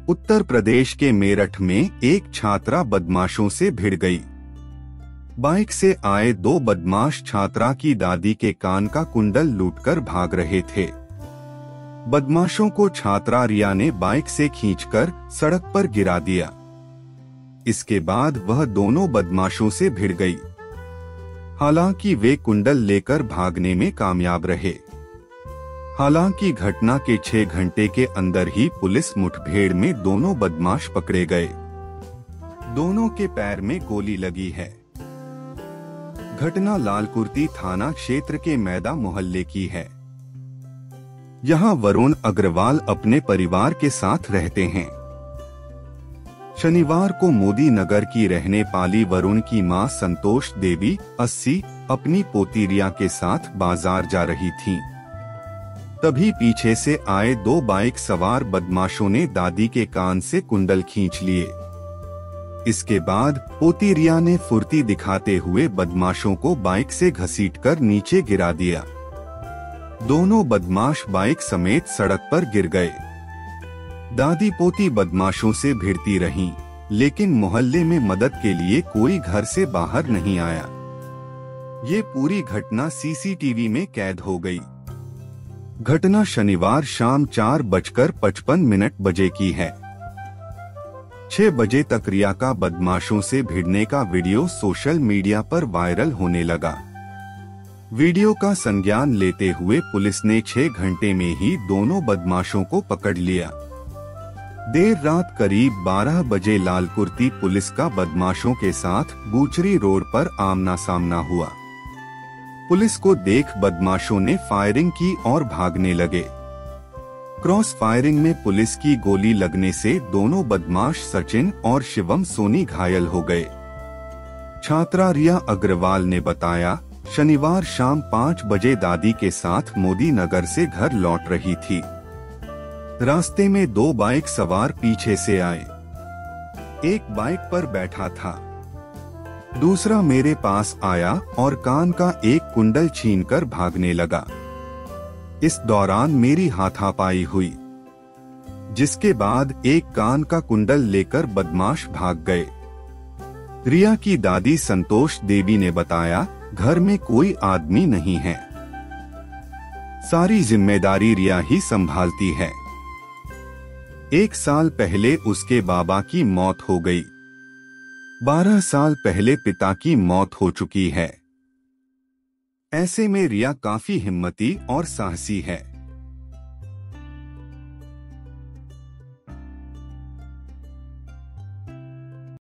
उत्तर प्रदेश के मेरठ में एक छात्रा बदमाशों से भिड़ गई। बाइक से आए दो बदमाश छात्रा की दादी के कान का कुंडल लूटकर भाग रहे थे। बदमाशों को छात्रा रिया ने बाइक से खींचकर सड़क पर गिरा दिया। इसके बाद वह दोनों बदमाशों से भिड़ गई। हालांकि वे कुंडल लेकर भागने में कामयाब रहे। हालांकि घटना के 6 घंटे के अंदर ही पुलिस मुठभेड़ में दोनों बदमाश पकड़े गए। दोनों के पैर में गोली लगी है। घटना लालकुर्ती थाना क्षेत्र के मैदा मोहल्ले की है। यहां वरुण अग्रवाल अपने परिवार के साथ रहते हैं। शनिवार को मोदी नगर की रहने वाली वरुण की मां संतोष देवी 80 अपनी पोती रिया के साथ बाजार जा रही थीं। तभी पीछे से आए दो बाइक सवार बदमाशों ने दादी के कान से कुंडल खींच लिए। इसके बाद पोती रिया ने फुर्ती दिखाते हुए बदमाशों को बाइक से घसीटकर नीचे गिरा दिया। दोनों बदमाश बाइक समेत सड़क पर गिर गए। दादी पोती बदमाशों से भिड़ती रहीं, लेकिन मोहल्ले में मदद के लिए कोई घर से बाहर नहीं आया। ये पूरी घटना सीसीटीवी में कैद हो गई। घटना शनिवार शाम 4:55 बजे की है। 6 बजे तक रिया का बदमाशों से भिड़ने का वीडियो सोशल मीडिया पर वायरल होने लगा। वीडियो का संज्ञान लेते हुए पुलिस ने 6 घंटे में ही दोनों बदमाशों को पकड़ लिया। देर रात करीब 12 बजे लालकुर्ती पुलिस का बदमाशों के साथ बूचरी रोड पर आमना सामना हुआ। पुलिस को देख बदमाशों ने फायरिंग की और भागने लगे। क्रॉस फायरिंग में पुलिस की गोली लगने से दोनों बदमाश सचिन और शिवम सोनी घायल हो गए। छात्रा रिया अग्रवाल ने बताया, शनिवार शाम 5 बजे दादी के साथ मोदी नगर से घर लौट रही थी। रास्ते में दो बाइक सवार पीछे से आए। एक बाइक पर बैठा था, दूसरा मेरे पास आया और कान का एक कुंडल छीनकर भागने लगा। इस दौरान मेरी हाथापाई हुई, जिसके बाद एक कान का कुंडल लेकर बदमाश भाग गए। रिया की दादी संतोष देवी ने बताया, घर में कोई आदमी नहीं है, सारी जिम्मेदारी रिया ही संभालती है। 1 साल पहले उसके बाबा की मौत हो गई। 12 साल पहले पिता की मौत हो चुकी है। ऐसे में रिया काफी हिम्मती और साहसी है।